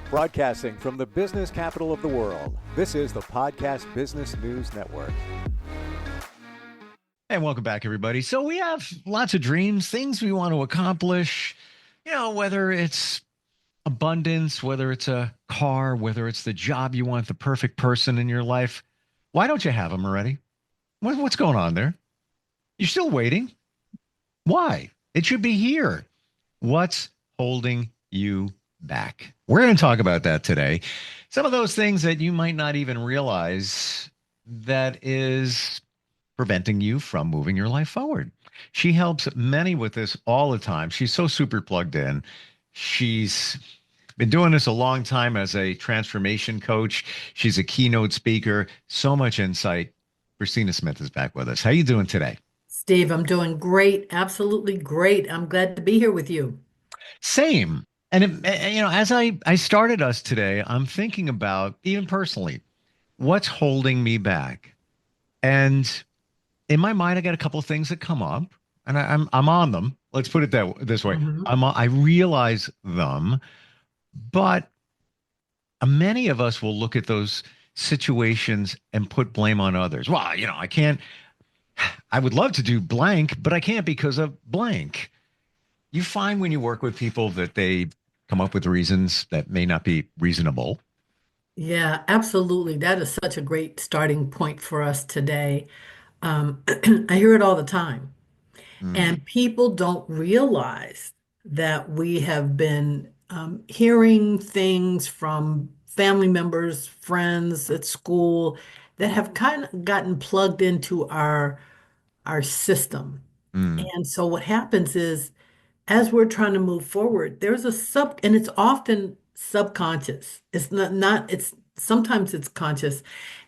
Broadcasting from the business capital of the world, this is the Podcast Business News Network. And welcome back, everybody. So we have lots of dreams, things we want to accomplish, whether it's abundance, whether it's a car, whether it's the job you want, the perfect person in your life. Why don't you have them already? What's going on there? You're still waiting. Why? It should be here. What's holding you back? We're going to talk about that today. Some of those things that you might not even realize that is preventing you from moving your life forward. She helps many with this all the time. She's so super plugged in. She's been doing this a long time as a transformation coach. She's a keynote speaker. So much insight. Kristina Smith is back with us. How you doing today? Steve, I'm doing great. Absolutely great. I'm glad to be here with you. Same. And as I started us today, I'm thinking about, even personally, what's holding me back. And in my mind, I got a couple of things that come up, and I'm on them. Let's put it this way. Mhm. I realize them, but many of us will look at those situations and put blame on others. Well, I can't. I would love to do blank, but I can't because of blank. You find when you work with people that they come up with reasons that may not be reasonable. Yeah, absolutely. That is such a great starting point for us today. I hear it all the time, Mm, and people don't realize that we have been hearing things from family members, friends at school that have kind of gotten plugged into our system. mm, And so what happens is, as we're trying to move forward, there's a and it's often subconscious. It's not, it's sometimes it's conscious.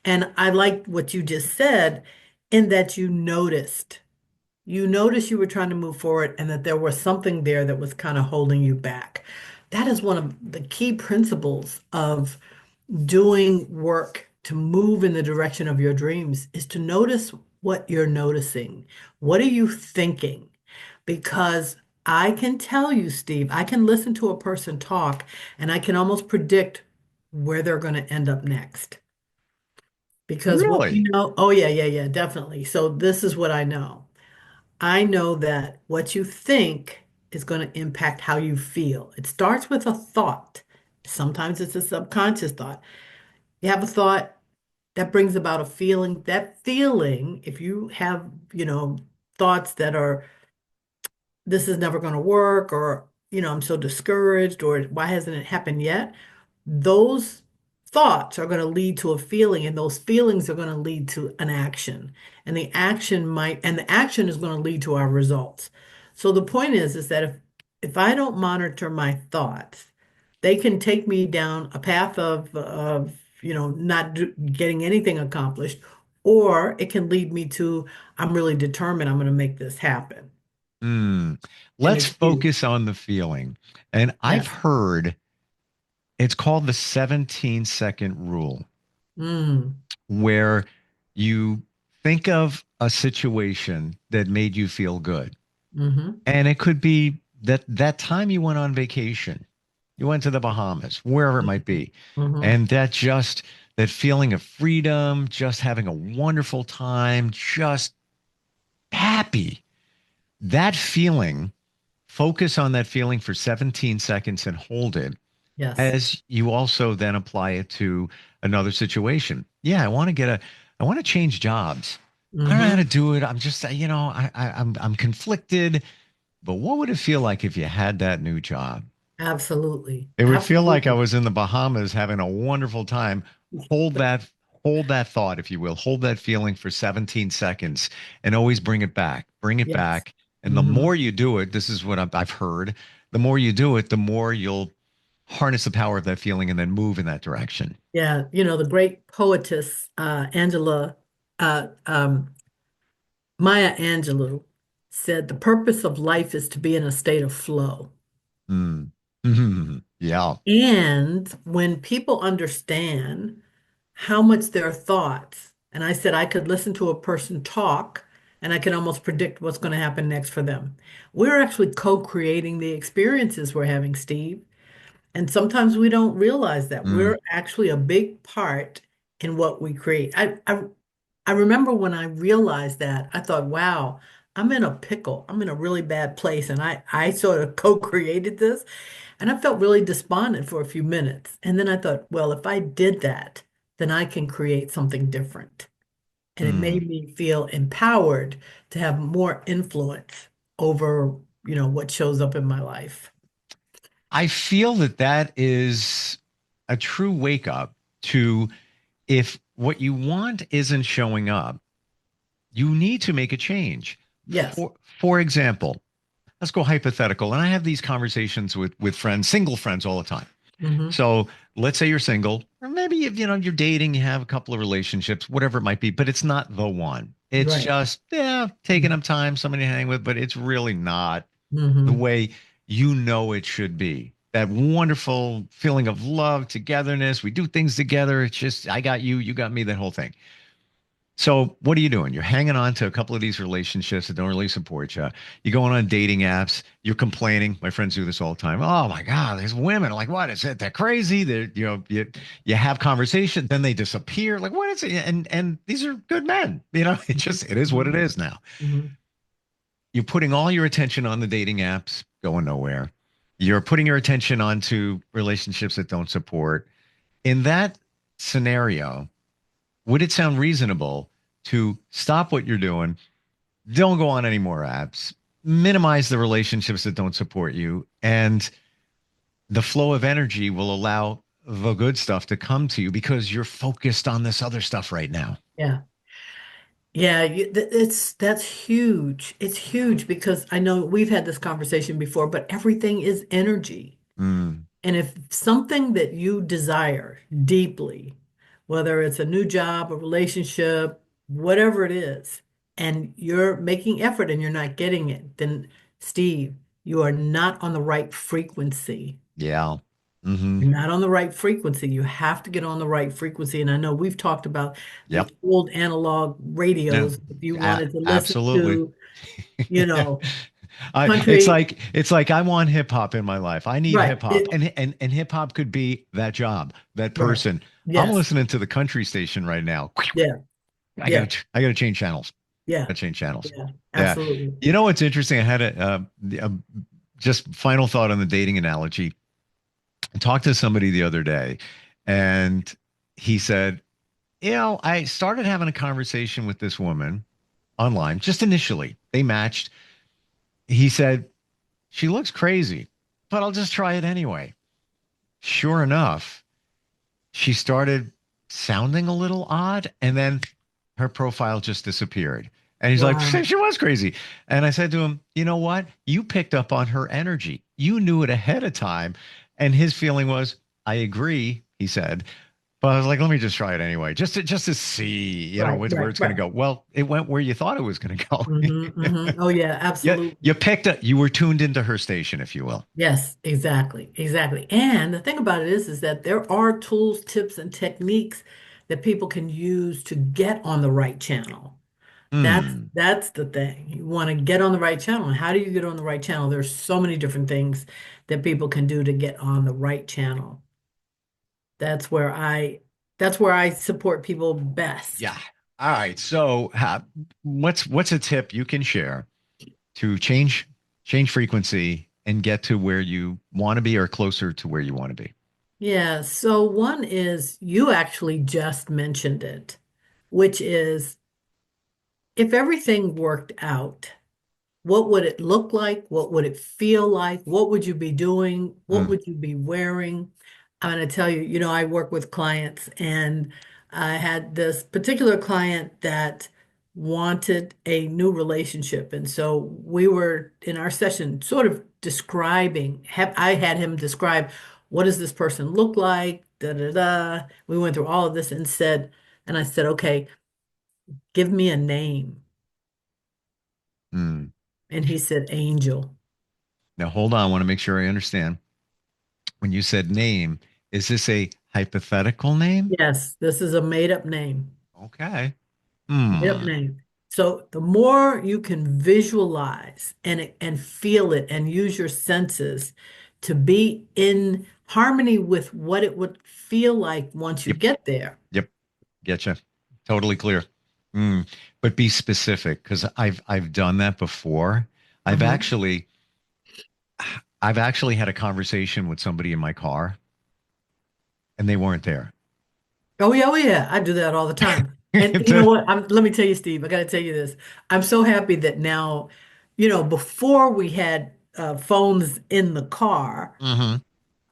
And I like what you just said in that you noticed you were trying to move forward and that there was something there that was kind of holding you back. That is one of the key principles of doing work to move in the direction of your dreams is to notice what you're noticing. What are you thinking? Because I can tell you, Steve, I can listen to a person talk and I can almost predict where they're going to end up next. Because what we really? know, oh, yeah, yeah, yeah, definitely. So this is what I know. I know that what you think is going to impact how you feel. It starts with a thought. Sometimes it's a subconscious thought. You have a thought that brings about a feeling. That feeling, if you have, thoughts that are this is never going to work, or, I'm so discouraged, or why hasn't it happened yet? Those thoughts are going to lead to a feeling, and those feelings are going to lead to an action. And the action is going to lead to our results. So the point is that if I don't monitor my thoughts, they can take me down a path of not getting anything accomplished, or it can lead me to I'm really determined I'm going to make this happen Mm. and Let's achieve. focus on the feeling. And I've Yes. heard it's called the 17-second rule, Mm. where you think of a situation that made you feel good. Hmm. And it could be that time you went on vacation, you went to the Bahamas, wherever it might be. Hmm. And that feeling of freedom, just having a wonderful time, just happy. That feeling, focus on that feeling for 17 seconds and hold it Yes. as you also then apply it to another situation. Yeah, I want to change jobs. I don't know how Hmm. to do it. I'm just, I'm conflicted. But what would it feel like if you had that new job? Absolutely. It would feel like I Absolutely. was in the Bahamas having a wonderful time. Hold that, hold that thought, if you will. Hold that feeling for 17 seconds and always bring it back. Bring it Yes. back. And the Hmm. more you do it, this is what I've heard, the more you do it, the more you'll harness the power of that feeling and then move in that direction. Yeah. The great poetess, uh, um, Maya Angelou said, the purpose of life is to be in a state of flow. Mm. Yeah. And when people understand how much their thoughts, and I said I could listen to a person talk and I can almost predict what's going to happen next for them. We're actually co-creating the experiences we're having, Steve. And sometimes we don't realize that Mm. we're actually a big part in what we create. I remember when I realized that, I thought, wow, I'm in a pickle. I'm in a really bad place. And I sort of co-created this. And I felt really despondent for a few minutes. And then I thought, well, if I did that, then I can create something different. And it Mm. made me feel empowered to have more influence over, what shows up in my life. I feel that that is a true wake up to if what you want isn't showing up, you need to make a change. Yes. For example, let's go hypothetical. And I have these conversations with friends, single friends all the time. Hmm. So let's say you're single, or maybe you're dating, you have a couple of relationships, whatever it might be, but it's not the one. It's Right. just, yeah, taking up time, somebody to hang with, but it's really not the Hmm. way you know it should be. That wonderful feeling of love, togetherness. We do things together. It's just, I got you, you got me, that whole thing. So, what are you doing? You're hanging on to a couple of these relationships that don't really support you. You're going on dating apps. You're complaining. My friends do this all the time. Oh my God, there's women. Like, what is it? They're crazy. You have conversation, then they disappear. Like, what is it? And these are good men. It is what it Hmm. is now. Hmm. You're putting all your attention on the dating apps, going nowhere. You're putting your attention onto relationships that don't support. In that scenario, would it sound reasonable to stop what you're doing? Don't go on any more apps, minimize the relationships that don't support you, and the flow of energy will allow the good stuff to come to you because you're focused on this other stuff right now. Yeah. Yeah, that's huge. It's huge because I know we've had this conversation before, but everything is energy. Mm, And if something that you desire deeply, whether it's a new job, a relationship, whatever it is, and you're making effort and you're not getting it, then Steve, you are not on the right frequency. yeah. Hmm. You're not on the right frequency. You have to get on the right frequency. And I know we've talked about the Yep. old analog No. radios. If you wanted to listen Absolutely. to, you know, It's country, like I want hip hop in my life. I need right, hip hop, and hip hop could be that job, that right. person. I'm Yes. listening to the country station right now. Yeah. Yeah. I gotta change channels. Yeah. Gotta change channels. Yeah. Yeah. Absolutely. You know what's interesting? I had a just final thought on the dating analogy. I talked to somebody the other day, and he said, I started having a conversation with this woman online, just initially. They matched. He said, she looks crazy, but I'll just try it anyway. Sure enough, she started sounding a little odd, and then her profile just disappeared. And he's like, Wow. she was crazy. And I said to him, you know what? You picked up on her energy. You knew it ahead of time. And his feeling was, I agree, he said. But I was like, let me just try it anyway, just to see, Right. where Right. it's going to Right. go. Well, it went where you thought it was going to go. Oh, yeah. Yeah, Absolutely. you were tuned into her station, if you will. Yes, exactly, exactly. And the thing about it is that there are tools, tips, and techniques that people can use to get on the right channel. Hmm. That's the thing. You want to get on the right channel. And how do you get on the right channel? There's so many different things that people can do to get on the right channel. That's where I that's where I support people best. Yeah. All right. So, what's a tip you can share to change frequency and get to where you want to be or closer to where you want to be? Yeah, so one is you actually just mentioned it, which is if everything worked out, what would it look like? What would it feel like? What would you be doing? What Mm, would you be wearing? I'm going to tell you, I work with clients, and I had this particular client that wanted a new relationship. And so we were in our session sort of I had him describe what does this person look like? Da da da. We went through all of this and I said, okay, give me a name. mm. And he said, Angel. Now, hold on. I want to make sure I understand. When you said name, is this a hypothetical name? Yes, this is a made up name. Okay. Made up Hmm. name. So the more you can visualize and feel it and use your senses to be in harmony with what it would feel like once you Yep. get there. Yep. Getcha. Totally clear. Mm. But be specific because I've done that before. I've Uh-huh. actually I've actually had a conversation with somebody in my car and they weren't there. Oh yeah, oh yeah. I do that all the time. And you know The- what? Let me tell you, Steve, I got to tell you this. I'm so happy that now, before we had phones in the car, Mhm.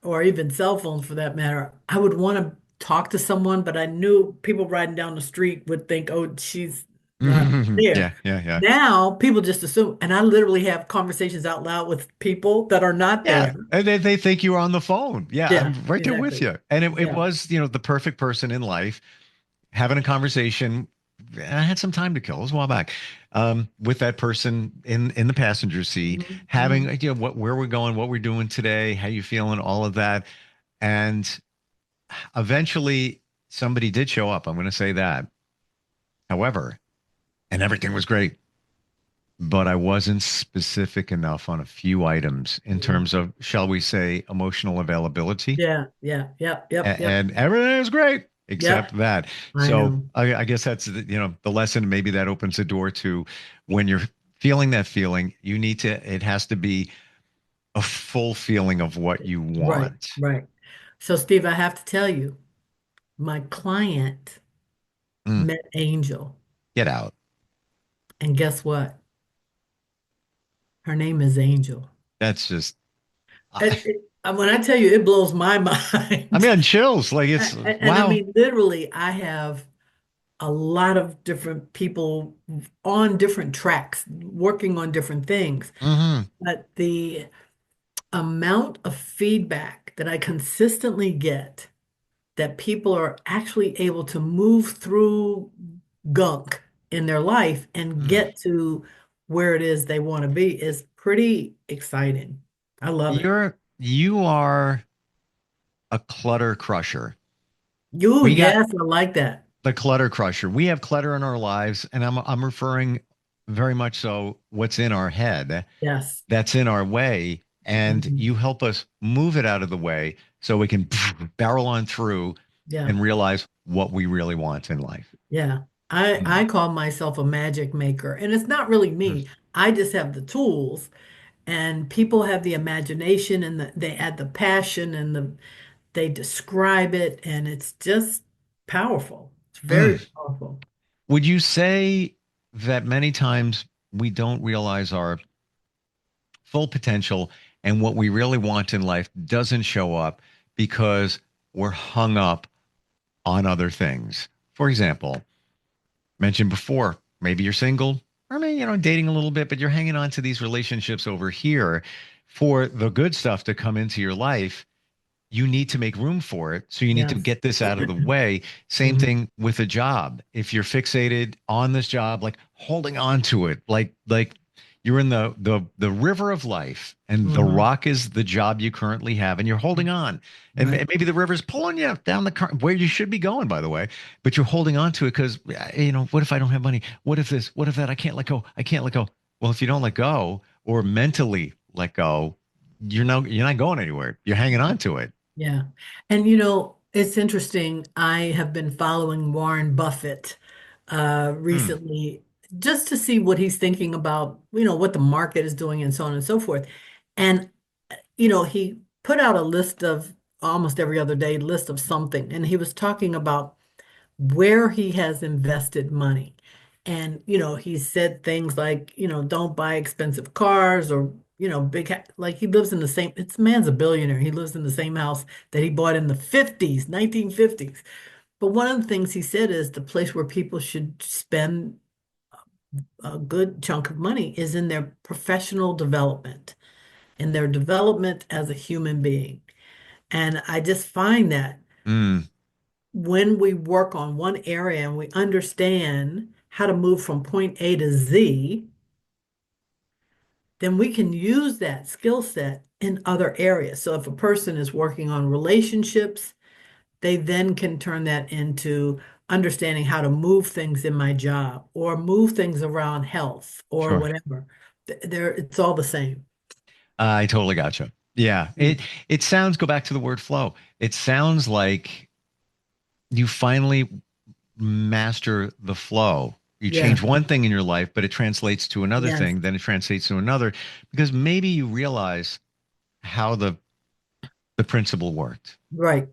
or even cell phones for that matter, I would want to talk to someone, but I knew people riding down the street would think, oh, she's not Mhm. there. Yeah, yeah, yeah. Now people just assume, and I literally have conversations out loud with people that are not Yeah. there. And they think you were on the phone. Yeah, I'm Yeah, right there with exactly. you. And it Yeah. was, the perfect person in life having a conversation. And I had some time to kill. It was a while back. With that person in the passenger seat, Mhm, having mhm. where we're going, what we're doing today, how you feeling, all of that. And eventually somebody did show up. I'm going to say that. However, and everything was great, but I wasn't specific enough on a few items in Mhm. terms of, shall we say, emotional availability. Yeah, yeah, yep, yep, yep, And everything is great yep. except that. I So know. I guess that's the lesson. Maybe that opens the door to when you're feeling that feeling, it has to be a full feeling of what you Right, want. right. So, Steve, I have to tell you, my client Mm, met Angel, get out. and guess what? Her name is Angel. That's just, I, When I tell you, it blows my I'm mind. getting chills. Like it's, And I wow. mean, literally, I have a lot of different people on different tracks, working on different things. Hmm. But the amount of feedback that I consistently get that people are actually able to move through gunk in their life and Mm. get to where it is they want to be is pretty exciting. I love it. You are a clutter crusher. You, We got yes, I like that. the clutter crusher. We have clutter in our lives, and I'm referring very much so what's in our head Yes. that's in our way, and Mhm. you help us move it out of the way so we can barrel on through Yeah. and realize what we really want in life. Yeah. I Mm. call myself a magic maker, and it's not really Mm. me. I just have the tools, and people have the imagination, and they add the passion, and they describe it, and it's just powerful. It's very Mm. powerful. Would you say that many times we don't realize our full potential and what we really want in life doesn't show up because we're hung up on other things? For example, mentioned before, maybe you're single or maybe, dating a little bit, but you're hanging on to these relationships over here for the good stuff to come into your life. You need to make room for it. So you need to Yes. get this out of the way. Same Mhm. thing with a job. If you're fixated on this job, like holding on to it, like you're in the river of life and the Mhm. rock is the job you currently have and you're holding on. And Right. maybe the river's pulling you down where you should be going, by the way, but you're holding on to it because, what if I don't have money? What if this? What if that? I can't let go. I can't let go. Well, if you don't let go or mentally let go, you're not going anywhere. You're hanging on to it. Yeah. And it's interesting. I have been following Warren Buffett Mm, recently just to see what he's thinking about, what the market is doing and so on and so forth. And he put out a list of almost every other day list of something, and he was talking about where he has invested money. And, he said things like, don't buy expensive cars or, like he lives in the same, it's man's a billionaire. He lives in the same house that he bought in the 50s, 1950s. But one of the things he said is the place where people should spend a good chunk of money is in their professional development, in their development as a human being. And I just find that mm, when we work on one area and we understand how to move from point A to Z, then we can use that skill set in other areas. So if a person is working on relationships, they then can turn that into understanding how to move things in my job or move things around health or sure. whatever. It's all the same. I totally gotcha. Yeah. It sounds, go back to the word flow. It sounds like you finally master the flow. You Yeah, change one thing in your life, but it translates to another yes, thing, then it translates to another because maybe you realize how the principle worked. right.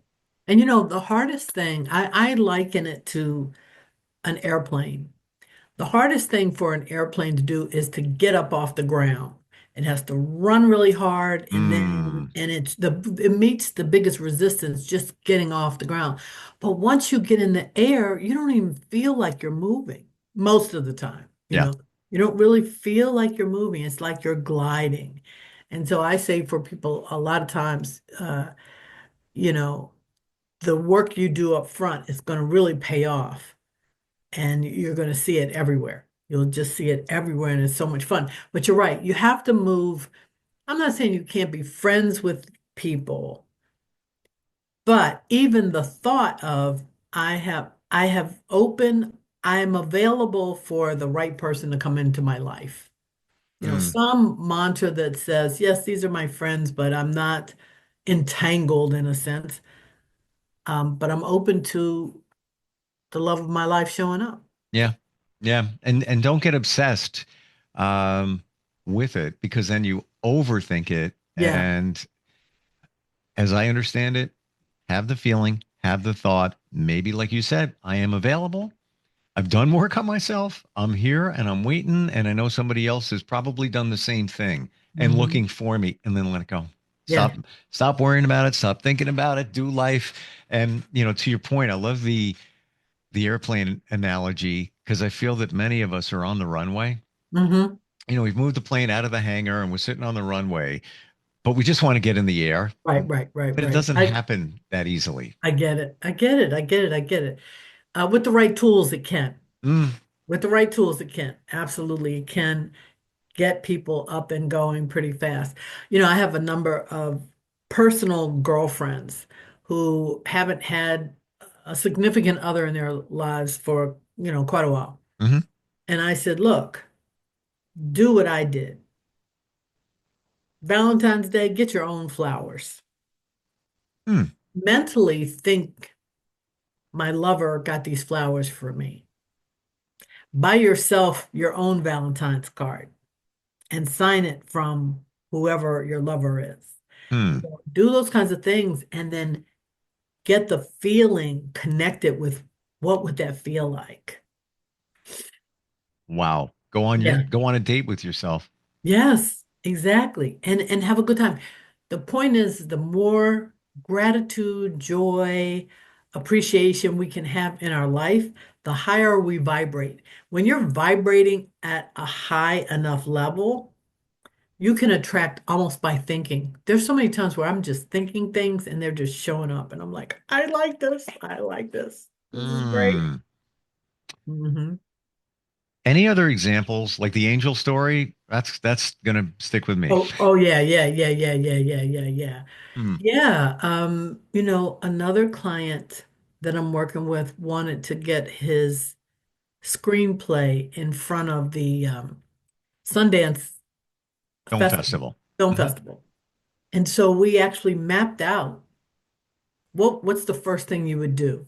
And the hardest thing, I liken it to an airplane. The hardest thing for an airplane to do is to get up off the ground. It has to run really hard and then Mm, and it meets the biggest resistance just getting off the ground. But once you get in the air, you don't even feel like you're moving most of the time. yeah. You don't really feel like you're moving. It's like you're gliding. And so I say for people a lot of times, you know, the work you do up front is going to really pay off and you're going to see it everywhere. You'll just see it everywhere, and it's so much fun. But you're right, you have to move. I'm not saying you can't be friends with people, but even the thought of I have open, I am available for the right person to come into my life. Mm, Some mantra that says, yes, these are my friends, but I'm not entangled in a sense. But I'm open to the love of my life showing up. yeah. Yeah. And don't get obsessed um with it because then you overthink it. Yeah. And as I understand it, have the feeling, have the thought, maybe like you said, I am available. I've done work on myself. I'm here and I'm waiting. And I know somebody else has probably done the same thing and Hmm. looking for me and then let it go. Yeah. Stop worrying about it. Stop thinking about it. Do life. And, to your point, I love the airplane analogy because I feel that many of us are on the runway. Hmm. We've moved the plane out of the hangar and we're sitting on the runway, but we just want to get in the air. Right, right, right, But it right. doesn't happen that easily. I get it. I get it. I get it. I get it. With the right tools, it can. Mm, With the right tools, it can. Absolutely, it can get people up and going pretty fast. I have a number of personal girlfriends who haven't had a significant other in their lives for, quite a while. hmm And I said, look, do what I did. Valentine's Day, get your own flowers. mm. Mentally think my lover got these flowers for me. Buy yourself your own Valentine's card and sign it from whoever your lover is. Hmm. Do those kinds of things and then get the feeling connected with what would that feel like? Wow. Yeah. Go on a date with yourself. Yes, exactly. And have a good time. The point is the more gratitude, joy, appreciation we can have in our life, the higher we vibrate. When you're vibrating at a high enough level, you can attract almost by thinking. There's so many times where I'm just thinking things and they're just showing up and I'm like, I like this. I like this. This is great. Mm. Hmm. Any other examples like the angel story? That's gonna stick with me. Oh, yeah, yeah, yeah, yeah, yeah, yeah, yeah, yeah. Hmm. Yeah, another client that I'm working with wanted to get his screenplay in front of the Sundance Film Festival, festival. Film hmm Festival. And so we actually mapped out what's the first thing you would do?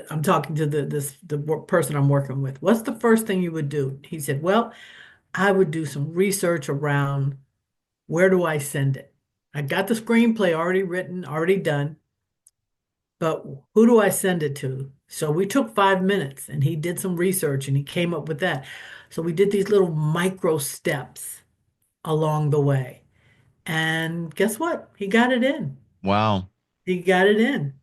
I'm talking to the person I'm working with. What's the first thing you would do? He said, "Well, I would do some research around where do I send it? I got the screenplay already written, already done. But who do I send it to?" So we took 5 minutes and he did some research and he came up with that. So we did these little micro steps along the way. And guess what? He got it in. Wow. He got it in.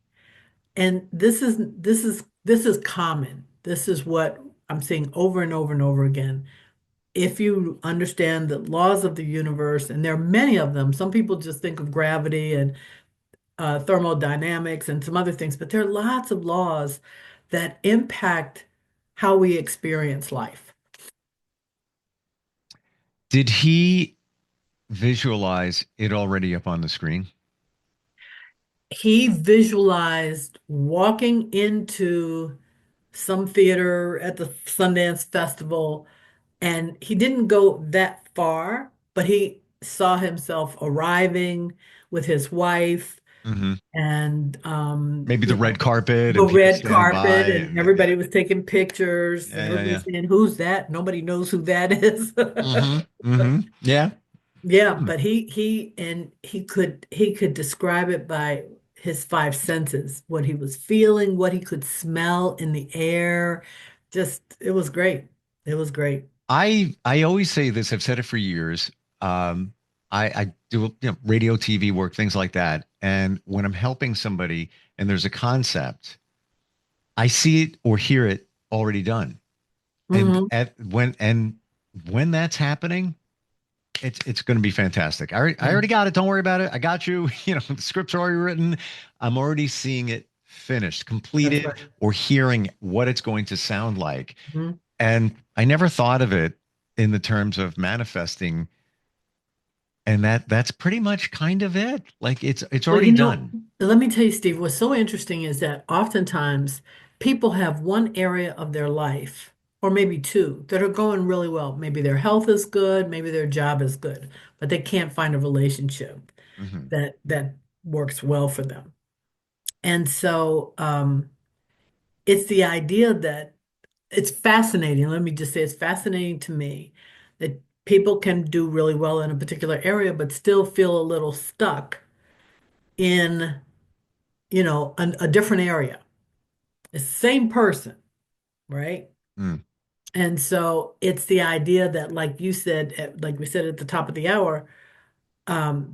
And this is common. This is what I'm seeing over and over and over again. If you understand the laws of the universe, and there are many of them, some people just think of gravity and thermodynamics and some other things, but there are lots of laws that impact how we experience life. Did he visualize it already up on the screen? He visualized walking into some theater at the Sundance Festival, and he didn't go that far, but saw himself arriving with his wife Hmm. and Maybe the red carpet the and people red standing by carpet and and everybody yeah, was taking pictures and yeah, yeah, everybody yeah. saying, "Who's that?" Nobody knows who that is. Hmm. Hmm. Yeah. Yeah, Hmm. but he could describe it by his five senses, what he was feeling, what he could smell in the air. Just it was great. It was great. I always say this. I've said it for years. I do radio, TV work, things like that. And when I'm helping somebody and there's a concept, I see it or hear it already done. And Hmm. when that's happening, it's going to be fantastic. I Yeah, already got it. Don't worry about it. I got you. The script's already written. I'm already seeing it finished, that's completed, right. or hearing what it's going to sound like. Mhm. And I never thought of it in the terms of manifesting. And that's pretty much kind of it. Like it's Well, already done. let me tell you, Steve, what's so interesting is that oftentimes people have one area of their life, or maybe two, that are going really well. Maybe their health is good, maybe their job is good, but they can't find a relationship Hmm. that works well for them. And so it's the idea that it's fascinating. Let me just say it's fascinating to me that people can do really well in a particular area, but still feel a little stuck in, a different area. It's the same person, right? Mm. And so it's the idea that, like you said, like we said at the top of the hour,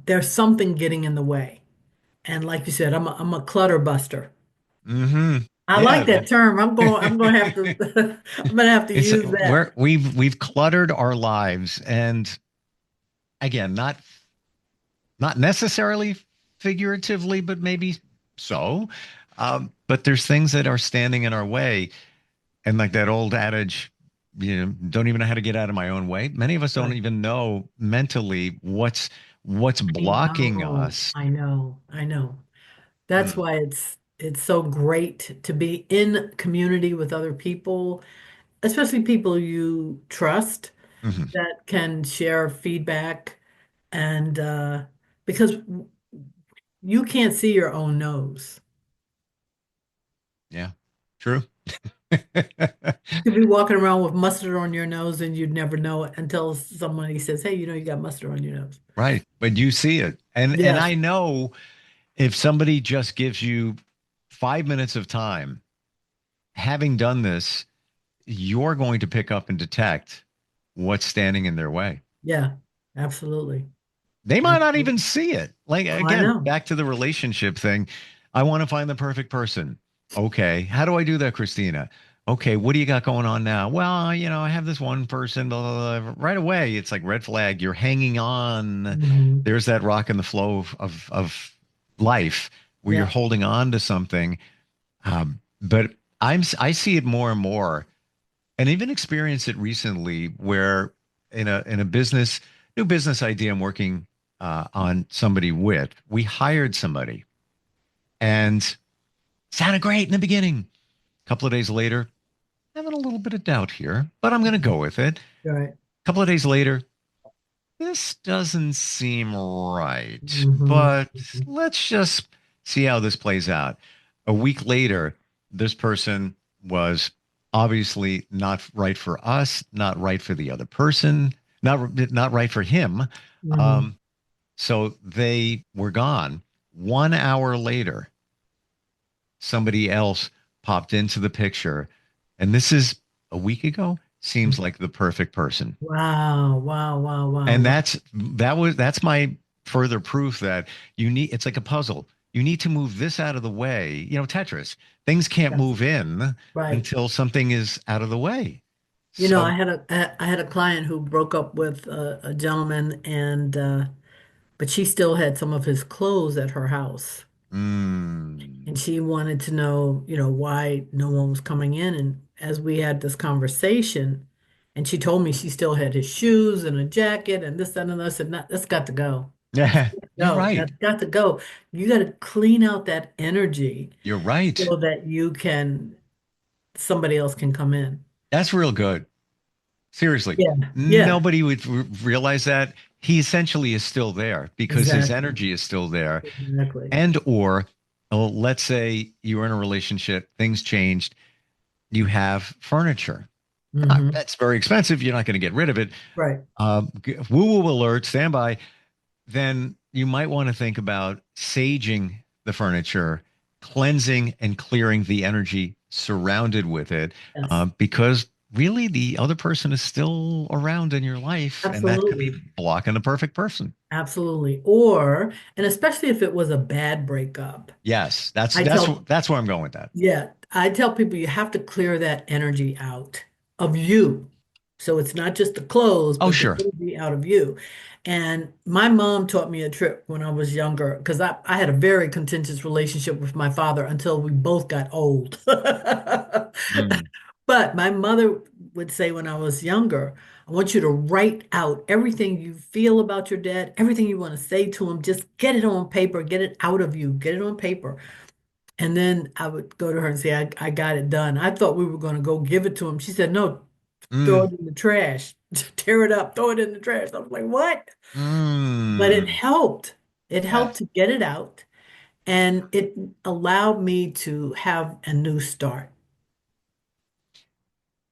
there's something getting in the way. And like you said, I'm a clutter buster. Hmm. I Yeah. like that term. I'm going to have to I'm going to have to It's use that. we've cluttered our lives, and again, not necessarily figuratively, but maybe so. But there's things that are standing in our way. And like that old adage, don't even know how to get out of my own way. Many of us don't Right. even know mentally what's I blocking know. us. I know. I know. That's Mm. why it's so great to be in community with other people, especially people you trust Hmm. that can share feedback and because you can't see your own nose. Yeah, true. You could be walking around with mustard on your nose and you'd never know it until somebody says, "Hey, you got mustard on your nose." Right. But you see it. And Yes. I know if somebody just gives you 5 minutes of time, having done this, you're going to pick up and detect what's standing in their way. Yeah. Absolutely. They might not Absolutely. even see it. Like Oh, I again, know. back to the relationship thing. I want to find the perfect person. Okay. How do I do that, Christina? Okay, what do you got going on now? Well, I have this one person, blah, blah, blah. Right away. It's like red flag. You're hanging on. Hmm. There's that rock in the flow of life where you're Yeah. holding on to something. But I see it more and more, and even experienced it recently, where in a new business idea I'm working on somebody with, we hired somebody and sounded great in the beginning. A couple of days later, having a little bit of doubt here, but I'm going to go with it. Right. A couple of days later, this doesn't seem right, Hmm. but let's just see how this plays out. A week later, this person was obviously not right for us, not right for the other person, not right for him. Hmm. Um, so they were gone. 1 hour later, somebody else popped into the picture, and this is a week ago. Seems like the perfect person. Wow. Wow. Wow. Wow. And Wow. that's my further proof that it's like a puzzle. You need to move this out of the way. Tetris. Things can't Yes. move in Right. until something is out of the way. I So, had a client who broke up with a gentleman and but she still had some of his clothes at her house. mm, And she wanted to know, why no one was coming in. And as we had this conversation, and she told me she still had his shoes and a jacket and this, that, and this, and that's got to go. That's yeah, got to you're go. right. That's got to go. You got to clean out that energy You're right. so that somebody else can come in. That's real good. Seriously, Yeah. Yeah. nobody would realize that he essentially is still there because his Exactly. energy is still there. Exactly. And or let's say you were in a relationship, things changed, you have furniture. Hmm. That's very expensive. You're not going to get rid of it. Right. Woo-woo alert, stand by. Then you might want to think about saging the furniture, cleansing and clearing the energy surrounded with it, Yes. because really the other person is still around in your life, and that could be Absolutely. blocking the perfect person. Absolutely. Or, and especially if it was a bad breakup, Yes, that's I that's tell, that's where I'm going with that. yeah, I tell people you have to clear that energy out of you. So it's not just the clothes, Oh, but the sure. energy out of you. And my mom taught me a trick when I was younger because I had a very contentious relationship with my father until we both got old. Mm, But my mother would say when I was younger, I want you to write out everything you feel about your dad, everything you want to say to him. Just get it on paper, get it out of you, get it on paper. And then I would go to her and say, I got it done. I thought we were going to go give it to him. She said, no, throw mm, it in the trash, tear it up, throw it in the trash. I was like, what? But it mm. helped. It helped Yes, to get it out. And it allowed me to have a new start.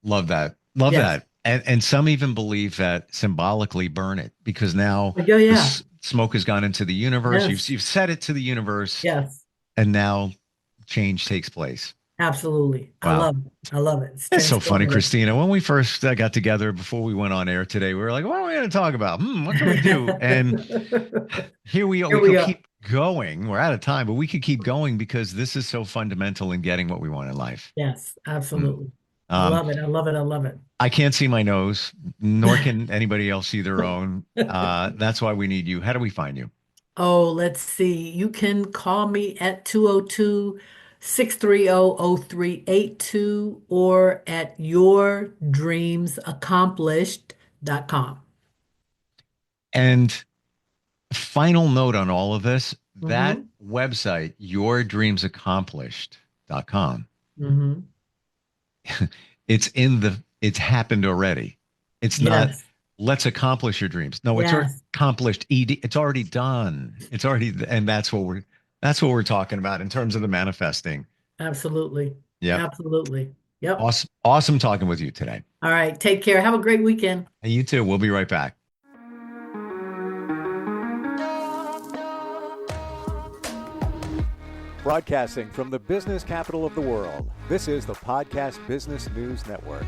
love that. Love Yes. that. And some even believe that symbolically burn it because now Yeah, the yeah. smoke has gone into the universe. You've Yes. you've set it to the universe, Yes. and now change takes place. Absolutely. I Wow. love it. I love it. It's It's so funny, transformative. Christina. When we first got together before we went on air today, we were like, what are we going to talk about? What can we do? And here we are. Here We we could are. keep going. We're out of time, but we could keep going because this is so fundamental in getting what we want in life. Yes, Mm. absolutely. I Um, love it. I love it. I love it. I can't see my nose, nor can anybody else see their own. That's why we need you. How do we find you? Oh, let's see. You can call me at 202-630-0382 or at yourdreamsaccomplished.com. And final note on all of this, that Mm-hmm. website, yourdreamsaccomplished.com, Mm-hmm. it's happened already. It's not Yes. let's accomplish your dreams. No, it's already Yes. accomplished. It's already done. It's already, and that's what we're talking about in terms of the manifesting. Absolutely. Yep. Absolutely. Yep. Awesome. Awesome talking with you today. All right. Take care. Have a great weekend. And you too. We'll be right back. Broadcasting from the business capital of the world, this is the Podcast Business News Network.